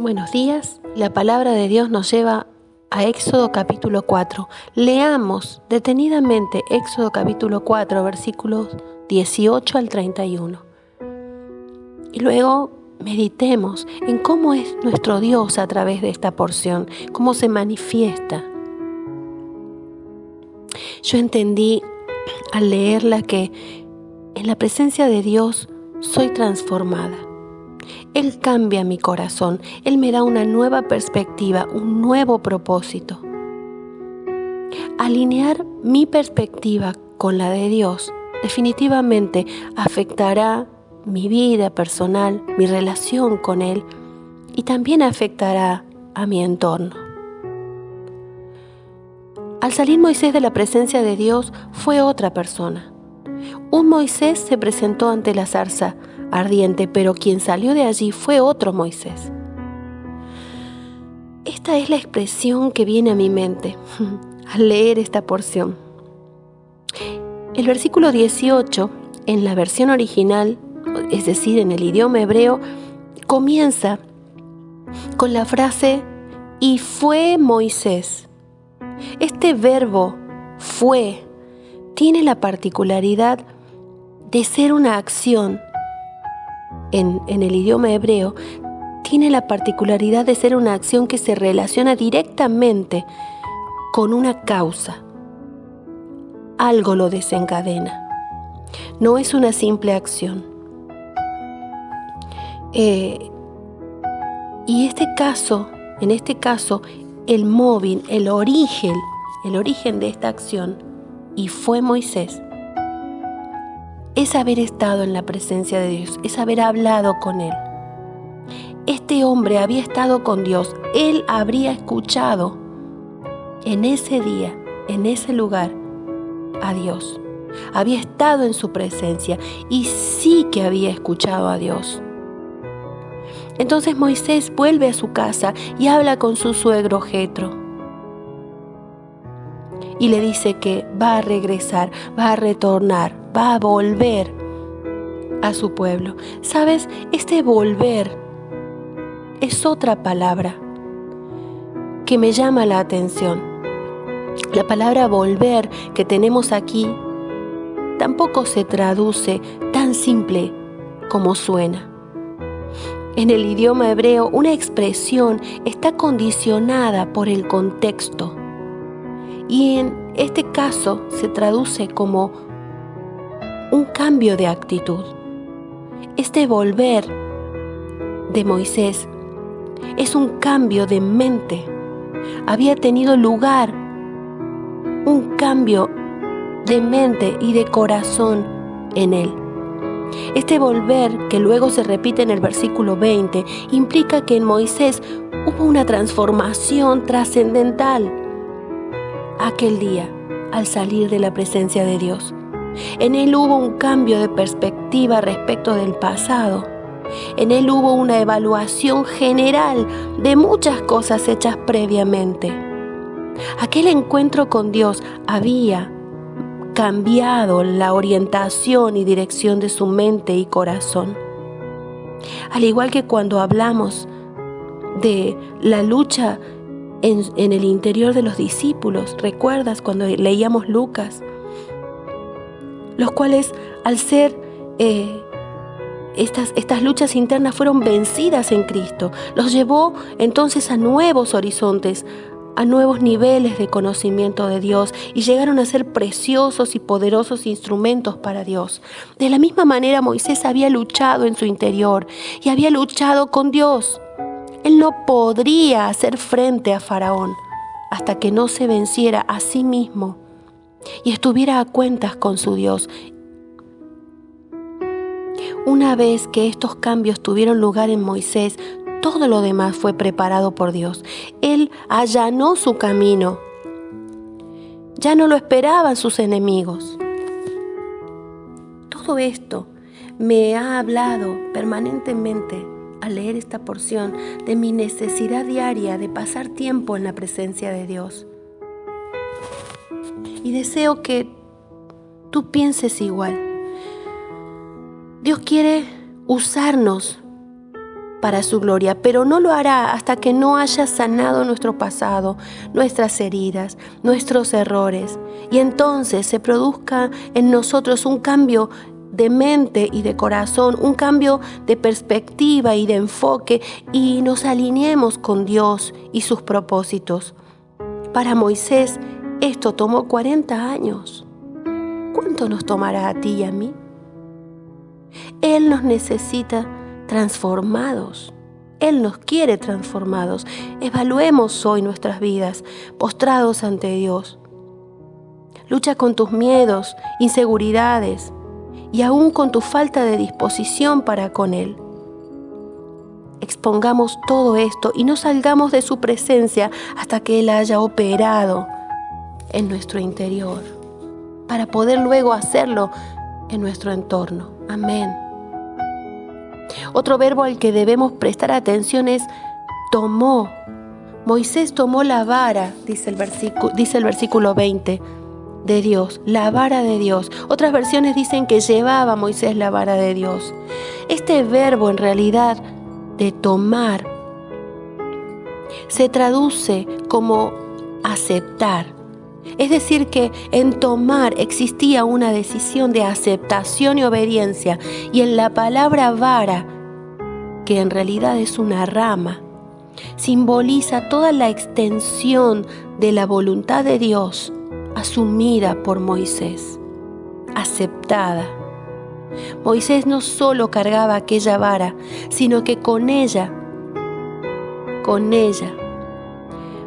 Buenos días. La palabra de Dios nos lleva a Éxodo capítulo 4. Leamos detenidamente Éxodo capítulo 4, versículos 18 al 31. Y luego meditemos en cómo es nuestro Dios a través de esta porción, cómo se manifiesta. Yo entendí al leerla que en la presencia de Dios soy transformada. Él cambia mi corazón, Él me da una nueva perspectiva, un nuevo propósito. Alinear mi perspectiva con la de Dios definitivamente afectará mi vida personal, mi relación con Él y también afectará a mi entorno. Al salir Moisés de la presencia de Dios fue otra persona. Un Moisés se presentó ante la zarza ardiente, pero quien salió de allí fue otro Moisés. Esta es la expresión que viene a mi mente al leer esta porción. El versículo 18, en la versión original, es decir, en el idioma hebreo, comienza con la frase "y fue Moisés". Este verbo "fue" tiene la particularidad de ser una acción. En el idioma hebreo, tiene la particularidad de ser una acción que se relaciona directamente con una causa. Algo lo desencadena. No es una simple acción. Y en este caso, el móvil, el origen de esta acción, y fue Moisés, es haber estado en la presencia de Dios, es haber hablado con Él. Este hombre había estado con Dios, él habría escuchado en ese día, en ese lugar, a Dios. Había estado en su presencia y sí que había escuchado a Dios. Entonces Moisés vuelve a su casa y habla con su suegro Jetro. Y le dice que va a regresar, va a retornar, va a volver a su pueblo. ¿Sabes? Este volver es otra palabra que me llama la atención. La palabra volver que tenemos aquí tampoco se traduce tan simple como suena. En el idioma hebreo, una expresión está condicionada por el contexto. Y en este caso se traduce como un cambio de actitud. Este volver de Moisés es un cambio de mente. Había tenido lugar un cambio de mente y de corazón en él. Este volver, que luego se repite en el versículo 20, implica que en Moisés hubo una transformación trascendental aquel día al salir de la presencia de Dios. En él hubo un cambio de perspectiva respecto del pasado. En él hubo una evaluación general de muchas cosas hechas previamente. Aquel encuentro con Dios había cambiado la orientación y dirección de su mente y corazón. Al igual que cuando hablamos de la lucha en el interior de los discípulos, ¿recuerdas cuando leíamos Lucas? Los cuales, al ser estas luchas internas, fueron vencidas en Cristo. Los llevó entonces a nuevos horizontes, a nuevos niveles de conocimiento de Dios, y llegaron a ser preciosos y poderosos instrumentos para Dios. De la misma manera, Moisés había luchado en su interior y había luchado con Dios. Él no podría hacer frente a Faraón hasta que no se venciera a sí mismo y estuviera a cuentas con su Dios. Una vez que estos cambios tuvieron lugar en Moisés, todo lo demás fue preparado por Dios. Él allanó su camino. Ya no lo esperaban sus enemigos. Todo esto me ha hablado permanentemente al leer esta porción de mi necesidad diaria de pasar tiempo en la presencia de Dios. Y deseo que tú pienses igual. Dios quiere usarnos para su gloria, pero no lo hará hasta que no haya sanado nuestro pasado, nuestras heridas, nuestros errores, y entonces se produzca en nosotros un cambio de mente y de corazón, un cambio de perspectiva y de enfoque, y nos alineemos con Dios y sus propósitos. Para Moisés esto tomó 40 años. ¿Cuánto nos tomará a ti y a mí? Él nos necesita transformados. Él nos quiere transformados. Evaluemos hoy nuestras vidas, postrados ante Dios. Lucha con tus miedos, inseguridades y aún con tu falta de disposición para con Él. Expongamos todo esto y no salgamos de su presencia hasta que Él haya operado en nuestro interior, para poder luego hacerlo en nuestro entorno. Amén. Otro verbo al que debemos prestar atención es tomó. Moisés tomó la vara, dice el versículo 20, de Dios, la vara de Dios. Otras versiones dicen que llevaba Moisés la vara de Dios. Este verbo en realidad de tomar se traduce como aceptar. Es decir, que en tomar existía una decisión de aceptación y obediencia, y en la palabra vara, que en realidad es una rama, simboliza toda la extensión de la voluntad de Dios asumida por Moisés, aceptada. Moisés no solo cargaba aquella vara, sino que con ella,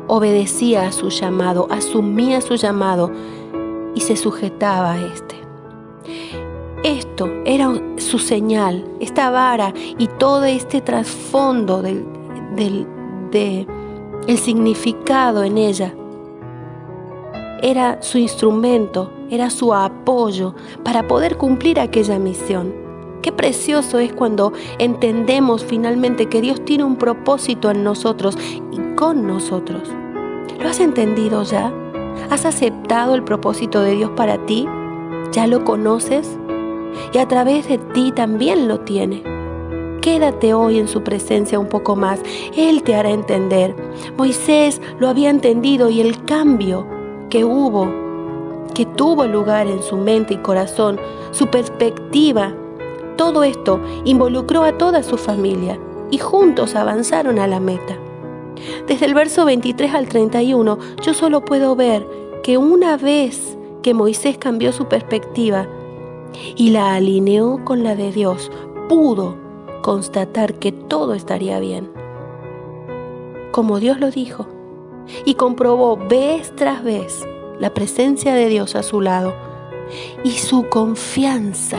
obedecía a su llamado, asumía su llamado y se sujetaba a este. Esto era su señal, esta vara y todo este trasfondo del significado en ella. Era su instrumento, era su apoyo para poder cumplir aquella misión. Qué precioso es cuando entendemos finalmente que Dios tiene un propósito en nosotros y con nosotros. ¿Lo has entendido ya? ¿Has aceptado el propósito de Dios para ti? ¿Ya lo conoces? Y a través de ti también lo tiene. Quédate hoy en su presencia un poco más. Él te hará entender. Moisés lo había entendido y el cambio que tuvo lugar en su mente y corazón, su perspectiva, todo esto involucró a toda su familia y juntos avanzaron a la meta. Desde el verso 23 al 31, yo solo puedo ver que una vez que Moisés cambió su perspectiva y la alineó con la de Dios, pudo constatar que todo estaría bien, como Dios lo dijo, y comprobó vez tras vez la presencia de Dios a su lado, y su confianza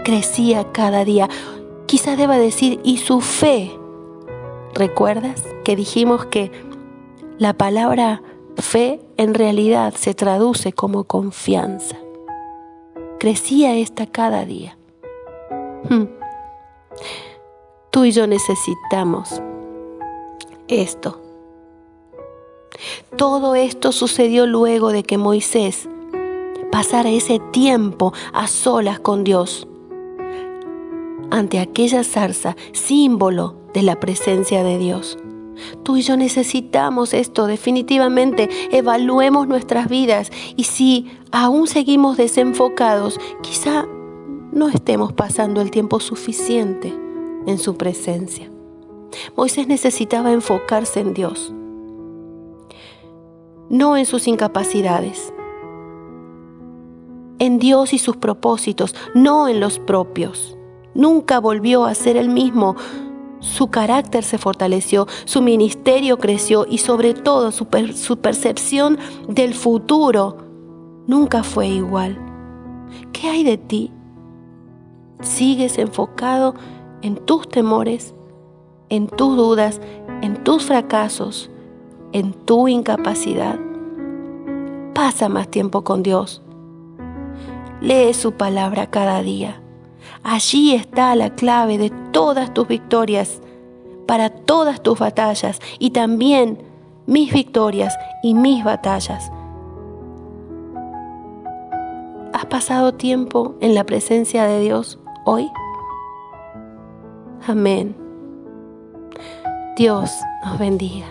crecía cada día. Quizás deba decir, y su fe. ¿Recuerdas que dijimos que la palabra fe en realidad se traduce como confianza? Crecía esta cada día. Tú y yo necesitamos esto. Todo esto sucedió luego de que Moisés pasara ese tiempo a solas con Dios, ante aquella zarza, símbolo de la presencia de Dios. Tú y yo necesitamos esto, definitivamente. Evaluemos nuestras vidas y si aún seguimos desenfocados, quizá no estemos pasando el tiempo suficiente en su presencia. Moisés necesitaba enfocarse en Dios, no en sus incapacidades, en Dios y sus propósitos, no en los propios. Nunca volvió a ser el mismo. Su carácter se fortaleció, su ministerio creció y sobre todo su percepción del futuro nunca fue igual. ¿Qué hay de ti? ¿Sigues enfocado en tus temores, en tus dudas, en tus fracasos, en tu incapacidad? Pasa más tiempo con Dios. Lee su palabra cada día. Allí está la clave de todas tus victorias, para todas tus batallas y también mis victorias y mis batallas. ¿Has pasado tiempo en la presencia de Dios hoy? Amén. Dios nos bendiga.